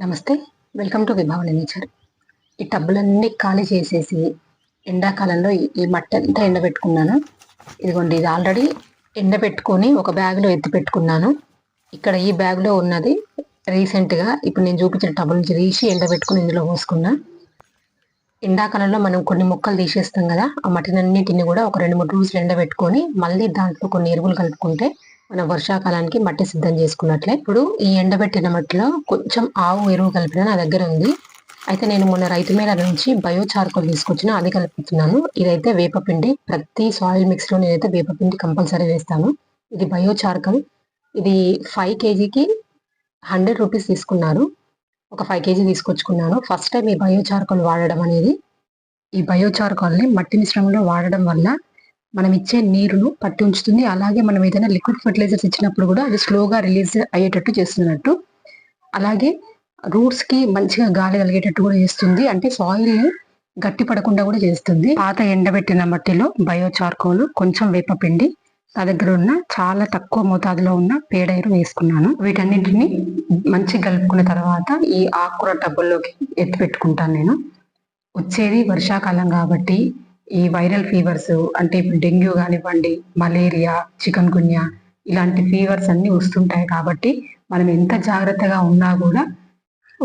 నమస్తే. Welcome to Vibhavani nature. ఈ టబ్బులన్నీ ఖాళీ చేసేసి ఎండాకాలంలో ఈ మట్టి అంతా ఎండబెట్టుకున్నాను. ఇదిగోండి, ఇది ఆల్రెడీ ఎండబెట్టుకొని ఒక బ్యాగ్లో ఎత్తి పెట్టుకున్నాను. ఇక్కడ ఈ బ్యాగ్లో ఉన్నది రీసెంట్గా ఇప్పుడు నేను చూపించిన టబ్బుల నుంచి తీసి ఎండబెట్టుకుని ఇందులో పోసుకున్నా. ఎండాకాలంలో మనం కొన్ని మొక్కలు తీసేస్తాం కదా, ఆ మట్టినన్నిటిని కూడా ఒక 2-3 రోజులు ఎండబెట్టుకొని మళ్ళీ దాంట్లో కొన్ని ఎరువులు కలుపుకుంటే మనం వర్షాకాలానికి మట్టి సిద్ధం చేసుకున్నట్లే. ఇప్పుడు ఈ ఎండబెట్టిన మట్టిలో కొంచెం ఆవు ఎరువు కలిపిన నా దగ్గర ఉంది. అయితే నేను మొన్న రైతు మేళ నుంచి బయో చార్కోల్ తీసుకొచ్చిన, అది కలుపుతున్నాను. ఇదైతే వేపపిండి. ప్రతి సాయిల్ మిక్స్ లో నేనైతే వేపపిండి కంపల్సరీ వేస్తాను. ఇది బయో చార్కోల్. ఇది 5 kgకి 100 రూపీస్ తీసుకున్నారు. ఒక 5 kg తీసుకొచ్చుకున్నాను. ఫస్ట్ టైం ఈ బయో చార్కోల్ వాడడం అనేది. ఈ బయో చార్కోల్ని మట్టి మిశ్రమంలో వాడడం వల్ల మనం ఇచ్చే నీరును పట్టి ఉంచుతుంది. అలాగే మనం ఏదైనా లిక్విడ్ ఫర్టిలైజర్స్ ఇచ్చినప్పుడు కూడా అది స్లోగా రిలీజ్ అయ్యేటట్టు చేస్తున్నట్టు. అలాగే రూట్స్ కి మంచిగా గాలి కలిగేటట్టు కూడా చేస్తుంది. అంటే సాయిల్ ని గట్టి పడకుండా కూడా చేస్తుంది. పాత ఎండబెట్టిన మట్టిలో బయో చార్కోల్, కొంచెం వేపపిండి, నా దగ్గర ఉన్న చాలా తక్కువ మోతాదులో ఉన్న పేడ ఎరువు వేసుకున్నాను. వీటన్నింటిని మంచిగా కలుపుకున్న తర్వాత ఈ ఆకుకూర టబ్బుల్లోకి ఎత్తి పెట్టుకుంటాను నేను. వచ్చేది వర్షాకాలం కాబట్టి ఈ వైరల్ ఫీవర్స్, అంటే ఇప్పుడు డెంగ్యూ కానివ్వండి, మలేరియా, చికెన్ గున్యా, ఇలాంటి ఫీవర్స్ అన్ని వస్తుంటాయి. కాబట్టి మనం ఎంత జాగ్రత్తగా ఉన్నా కూడా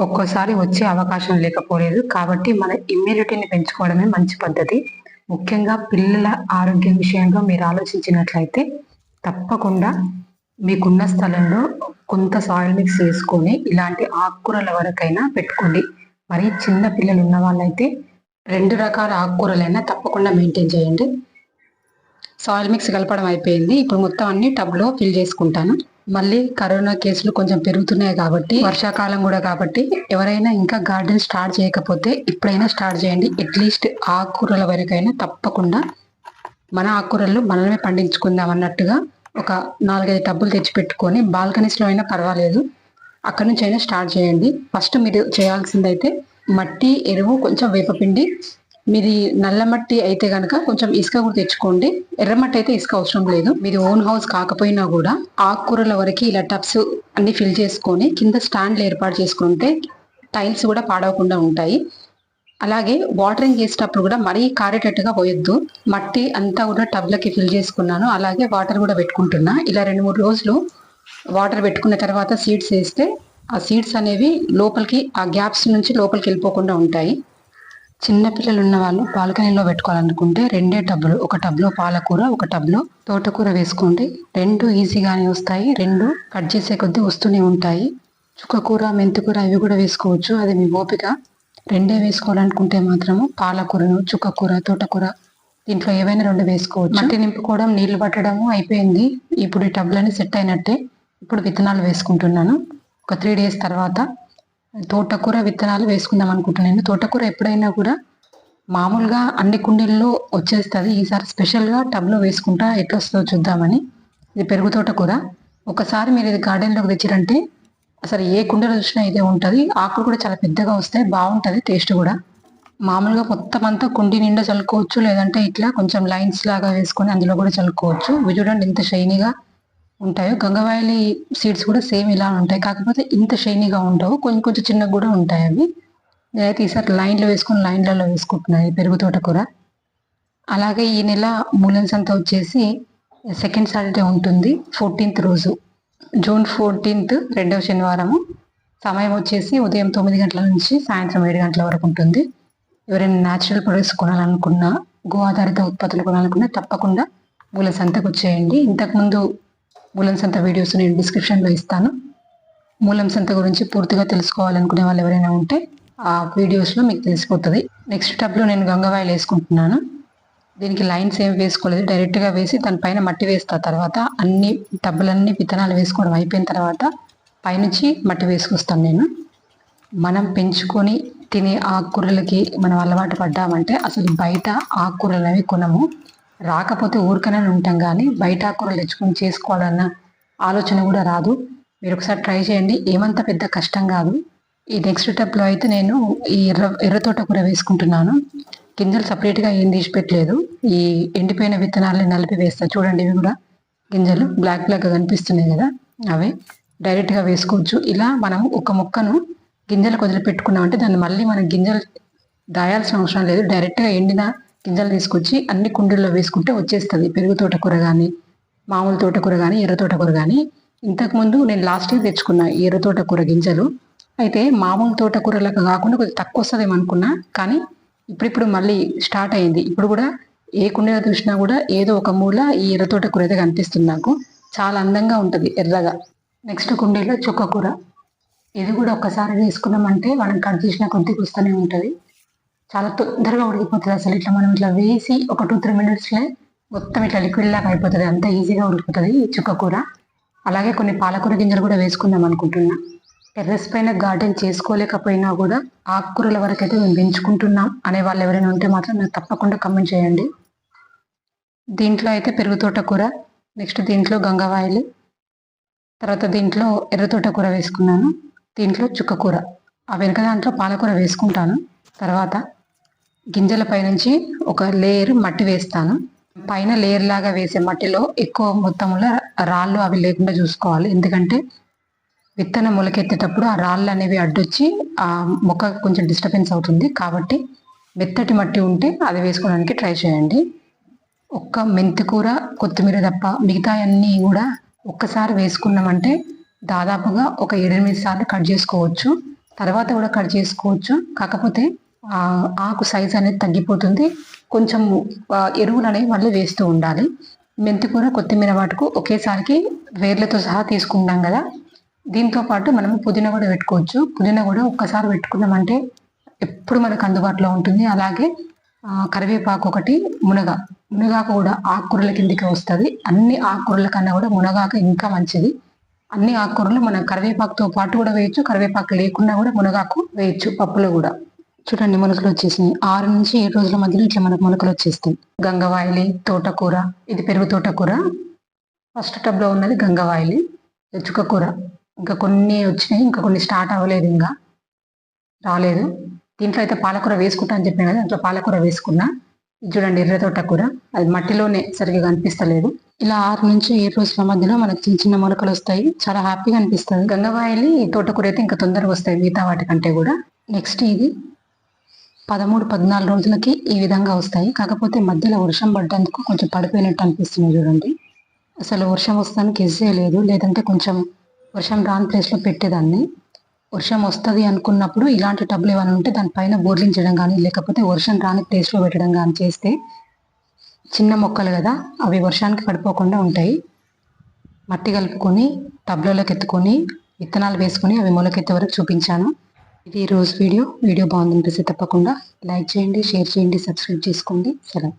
ఒక్కోసారి వచ్చే అవకాశం లేకపోలేదు. కాబట్టి మన ఇమ్యూనిటీని పెంచుకోవడమే మంచి పద్ధతి. ముఖ్యంగా పిల్లల ఆరోగ్యం విషయంలో మీరు ఆలోచించినట్లయితే తప్పకుండా మీకున్న స్థలంలో కొంత సాయిల్ మిక్స్ చేసుకొని ఇలాంటి ఆకుకూరల వరకైనా పెట్టుకోండి. మరి చిన్న పిల్లలు ఉన్న వాళ్ళైతే 2 రకాల ఆకుకూరలైనా తప్పకుండా మెయింటైన్ చేయండి. సాయిల్ మిక్స్ కలపడం అయిపోయింది. ఇప్పుడు మొత్తం అన్ని టబ్లో ఫిల్ చేసుకుంటాను. మళ్ళీ కరోనా కేసులు కొంచెం పెరుగుతున్నాయి కాబట్టి, వర్షాకాలం కూడా కాబట్టి, ఎవరైనా ఇంకా గార్డెన్ స్టార్ట్ చేయకపోతే ఇప్పుడైనా స్టార్ట్ చేయండి. అట్లీస్ట్ ఆకుకూరల వరకైనా తప్పకుండా మన ఆకుకూరలు మనమే పండించుకుందాం అన్నట్టుగా ఒక 4-5 టబ్బులు తెచ్చి పెట్టుకొని బాల్కనీస్లో అయినా పర్వాలేదు, అక్కడి నుంచి అయినా స్టార్ట్ చేయండి. ఫస్ట్ మీరు చేయాల్సిందైతే మట్టి, ఎరువు, కొంచెం వేపపిండి. మీది నల్ల మట్టి అయితే కనుక కొంచెం ఇసుక కూడా తెచ్చుకోండి. ఎర్రమట్టి అయితే ఇసుక అవసరం లేదు. మీది ఓన్ హౌస్ కాకపోయినా కూడా ఆకుకూరల వరకు ఇలా టబ్స్ అన్ని ఫిల్ చేసుకొని కింద స్టాండ్లు ఏర్పాటు చేసుకుంటే టైల్స్ కూడా పాడవకుండా ఉంటాయి. అలాగే వాటరింగ్ చేసేటప్పుడు కూడా మరీ కారేటట్టుగా పోయొద్దు. మట్టి అంతా కూడా టబ్లకి ఫిల్ చేసుకున్నాను. అలాగే వాటర్ కూడా పెట్టుకుంటున్నా. ఇలా 2-3 రోజులు వాటర్ పెట్టుకున్న తర్వాత సీడ్స్ వేస్తే ఆ సీడ్స్ అనేవి లోపలికి, ఆ గ్యాప్స్ నుంచి లోపలికి వెళ్ళిపోకుండా ఉంటాయి. చిన్నపిల్లలు ఉన్న వాళ్ళు బాల్కనీలో పెట్టుకోవాలనుకుంటే 2 టబ్బులు, ఒక టబ్లో పాలకూర, ఒక టబ్లో తోటకూర వేసుకోండి. 2 ఈజీగానే వస్తాయి. 2 కట్ చేసే కొద్దీ వస్తూనే ఉంటాయి. చుక్కకూర, మెంతికూర ఇవి కూడా వేసుకోవచ్చు, అది మీ ఓపిక. 2 వేసుకోవాలనుకుంటే మాత్రము పాలకూరను, చుక్కకూర, తోటకూర దీంట్లో ఏవైనా 2 వేసుకోవచ్చు. మట్టి నింపుకోవడం, నీళ్లు పట్టడము అయిపోయింది. ఇప్పుడు ఈ టబ్లన్నీ సెట్ అయినట్టే. ఇప్పుడు విత్తనాలు వేసుకుంటున్నాను. ఒక 3 days తర్వాత తోటకూర విత్తనాలు వేసుకుందాం అనుకుంటున్నాను. తోటకూర ఎప్పుడైనా కూడా మామూలుగా అన్ని కుండీల్లో వచ్చేస్తుంది. ఈసారి స్పెషల్గా టబ్లో వేసుకుంటా, ఎట్లా వస్తుందో చూద్దామని. ఇది పెరుగు తోటకూర. ఒకసారి మీరు ఇది గార్డెన్లోకి తెచ్చిరంటే అసలు ఏ కుండీలో చూసినా ఇదే ఉంటుంది. ఆకులు కూడా చాలా పెద్దగా వస్తాయి, బాగుంటుంది టేస్ట్ కూడా. మామూలుగా మొత్తం అంతా కుండీ నిండా చల్లుకోవచ్చు, లేదంటే ఇట్లా కొంచెం లైన్స్ లాగా వేసుకొని అందులో కూడా చల్లుకోవచ్చు. ఇవి చూడండి ఎంత షైనీగా ఉంటాయో. గంగవాయలి సీడ్స్ కూడా సేమ్ ఇలా ఉంటాయి, కాకపోతే ఇంత షైనీగా ఉండవు, కొంచెం కొంచెం చిన్నగా కూడా ఉంటాయి అవి. నేనైతే ఈసారి లైన్లో వేసుకొని లైన్లలో వేసుకుంటున్నాను పెరుగు తోటకూర. అలాగే ఈ నెల మూలన్స్ అంతా వచ్చేసి సెకండ్ సాటర్డే ఉంటుంది, 14th రోజు, June 14th, 2వ శనివారము. సమయం వచ్చేసి ఉదయం 9 గంటల నుంచి సాయంత్రం 7 గంటల వరకు ఉంటుంది. ఎవరైనా న్యాచురల్ ప్రొడక్ట్స్ కొనాలనుకున్నా, గో ఆధారిత ఉత్పత్తులు కొనాలనుకున్నా తప్పకుండా మూల సంతకు వచ్చేయండి. ఇంతకుముందు మూలం సంత వీడియోస్ నేను డిస్క్రిప్షన్లో ఇస్తాను. మూలం సంత గురించి పూర్తిగా తెలుసుకోవాలనుకునే వాళ్ళు ఎవరైనా ఉంటే ఆ వీడియోస్లో మీకు తెలిసిపోతుంది. నెక్స్ట్ టబ్లో నేను గంగవాయలు వేసుకుంటున్నాను. దీనికి లైన్స్ ఏమి వేసుకోలేదు, డైరెక్ట్గా వేసి దానిపైన మట్టి వేస్తా. తర్వాత అన్ని టబ్బులన్నీ విత్తనాలు వేసుకోవడం అయిపోయిన తర్వాత పైనుంచి మట్టి వేసుకొస్తాను నేను. మనం పెంచుకొని తినే ఆకుకూరలకి మనం అలవాటు పడ్డామంటే అసలు బయట ఆకుకూరలు అవి కొనము. రాకపోతే ఊరికనే ఉంటాం, కానీ బయట ఆకుకూరలు తెచ్చుకొని చేసుకోవాలన్న ఆలోచన కూడా రాదు. మీరు ఒకసారి ట్రై చేయండి, ఏమంత పెద్ద కష్టం కాదు. ఈ నెక్స్ట్ టబ్లో అయితే నేను ఈ ఎర్ర తోటకూర వేసుకుంటున్నాను. గింజలు సపరేట్గా ఏం తీసి పెట్టలేదు. ఈ ఎండిపోయిన విత్తనాలని నలిపి వేస్తా. చూడండి, ఇవి కూడా గింజలు బ్లాక్ బ్లాక్గా కనిపిస్తున్నాయి కదా, అవే డైరెక్ట్గా వేసుకోవచ్చు. ఇలా మనం ఒక మొక్కను గింజలు వదిలిపెట్టుకున్నామంటే దాన్ని మళ్ళీ మనం గింజలు దాయాల్సిన అవసరం లేదు. డైరెక్ట్గా ఎండిన గింజలు తీసుకొచ్చి అన్ని కుండీల్లో వేసుకుంటే వచ్చేస్తుంది. పెరుగు తోటకూర కానీ, మామూలు తోటకూర కానీ, ఎర్ర తోటకూర కానీ. ఇంతకుముందు నేను లాస్ట్ ఇయర్ తెచ్చుకున్న ఎర్ర తోటకూర గింజలు అయితే మామూలు తోటకూరలకు కాకుండా కొంచెం తక్కువ వస్తుందేమో అనుకున్నా, కానీ ఇప్పుడు మళ్ళీ స్టార్ట్ అయింది. ఇప్పుడు కూడా ఏ కుండీలో చూసినా కూడా ఏదో ఒక మూల ఈ ఎర్ర తోటకూర అయితే కనిపిస్తుంది నాకు. చాలా అందంగా ఉంటుంది ఎర్రగా. నెక్స్ట్ కుండీలో చుక్కకూర. ఇది కూడా ఒక్కసారి వేసుకున్నామంటే మనం కట్ చేసిన కొద్దిగా వస్తూనే ఉంటుంది. చాలా తొందరగా ఉడికిపోతుంది. అసలు ఇట్లా మనం ఇట్లా వేసి ఒక 2-3 మినిట్స్లో మొత్తం ఇట్లా లిక్విడ్ లాగా అయిపోతుంది. అంత ఈజీగా ఉడికిపోతుంది ఈ చుక్కకూర. అలాగే కొన్ని పాలకూర గింజలు కూడా వేసుకుందాం అనుకుంటున్నా. టెర్రస్ పైన గార్డెన్ చేసుకోలేకపోయినా కూడా ఆకుకూరల వరకు అయితే మేము పెంచుకుంటున్నాం అనే వాళ్ళు ఎవరైనా ఉంటే మాత్రం నాకు తప్పకుండా కమెంట్ చేయండి. దీంట్లో అయితే పెరుగు తోటకూర, నెక్స్ట్ దీంట్లో గంగవాయిలు, తర్వాత దీంట్లో ఎర్ర తోటకూర వేసుకున్నాను, దీంట్లో చుక్కకూర. ఆ వెనక దాంట్లో పాలకూర వేసుకుంటాను. తర్వాత గింజల పైనుంచి ఒక లేయర్ మట్టి వేస్తాను. పైన లేయర్ లాగా వేసే మట్టిలో ఎక్కువ మొత్తంలో రాళ్ళు అవి లేకుండా చూసుకోవాలి. ఎందుకంటే విత్తనం మొలకెత్తేటప్పుడు ఆ రాళ్ళు అనేవి అడ్డొచ్చి ఆ మొక్క కొంచెం డిస్టర్బెన్స్ అవుతుంది. కాబట్టి మెత్తటి మట్టి ఉంటే అది వేసుకోవడానికి ట్రై చేయండి. ఒక్క మెంతికూర, కొత్తిమీర తప్ప మిగతా అన్నీ కూడా ఒక్కసారి వేసుకున్నామంటే దాదాపుగా ఒక 7-8 సార్లు కట్ చేసుకోవచ్చు. తర్వాత కూడా కట్ చేసుకోవచ్చు. కాకపోతే ఆకు సైజ్ అనేది తగ్గిపోతుంది. కొంచెం ఎరువులు అనేవి మళ్ళీ వేస్తూ ఉండాలి. మెంతికూర, కొత్తిమీర వాటికు ఒకేసారికి వేర్లతో సహా తీసుకుంటాం కదా. దీంతో పాటు మనం పుదీనా కూడా పెట్టుకోవచ్చు. పుదీనా కూడా ఒక్కసారి పెట్టుకున్నామంటే ఎప్పుడు మనకు అందుబాటులో ఉంటుంది. అలాగే కరివేపాకు ఒకటి, మునగాకు కూడా ఆకుకూరల కిందకి వస్తుంది. అన్ని ఆకుకూరల కన్నా కూడా మునగాకు ఇంకా మంచిది. అన్ని ఆకుకూరలు మనం కరివేపాకుతో పాటు కూడా వేయచ్చు, కరివేపాకు లేకుండా కూడా మునగాకు వేయచ్చు పప్పులో కూడా. చూడండి మొలకలు వచ్చేసినాయి. 6 నుంచి 7 రోజుల మధ్యలో ఇట్లా మనకు మొలకలు వచ్చేస్తాయి. గంగవాయిలి, తోటకూర, ఇది పెరుగు తోటకూర. ఫస్ట్ టబ్లో ఉన్నది గంగవాయిలి, చుక్కకూర. ఇంకా కొన్ని వచ్చినాయి, ఇంకా కొన్ని స్టార్ట్ అవ్వలేదు, ఇంకా రాలేదు. దీంట్లో అయితే పాలకూర వేసుకుంటా అని చెప్పాను కదా, దాంట్లో పాలకూర వేసుకున్నా. ఇది చూడండి ఎర్ర తోటకూర, అది మట్టిలోనే సరిగ్గా కనిపిస్తలేదు. ఇలా 6 నుంచి 7 రోజుల మధ్యలో మనకు చిన్న చిన్న మొలకలు వస్తాయి. చాలా హ్యాపీగా అనిపిస్తుంది. గంగవాయిలి, తోటకూర అయితే ఇంకా తొందరగా వస్తాయి మిగతా వాటికంటే కూడా. నెక్స్ట్ ఇది 13-14 రోజులకి ఈ విధంగా వస్తాయి. కాకపోతే మధ్యలో వర్షం పడ్డందుకు కొంచెం పడిపోయినట్టు అనిపిస్తుంది. చూడండి అసలు వర్షం వస్తానికి ఎస్సే లేదు, లేదంటే కొంచెం వర్షం రాని ప్లేస్లో పెట్టేదాన్ని. వర్షం వస్తుంది అనుకున్నప్పుడు ఇలాంటి టబ్లు ఏమైనా ఉంటే దానిపైన బోర్లించడం కానీ, లేకపోతే వర్షం రాని ప్లేస్లో పెట్టడం కానీ చేస్తే చిన్న మొక్కలు కదా, అవి వర్షానికి పడిపోకుండా ఉంటాయి. మట్టి కలుపుకొని టబ్లలోకి ఎత్తుకొని విత్తనాలు వేసుకొని అవి మొలకెత్తే వరకు చూపించాను. ఇది ఈరోజు వీడియో బాగుందనిపిస్తే తప్పకుండా లైక్ చేయండి, షేర్ చేయండి, సబ్స్క్రైబ్ చేసుకోండి. సెలవు.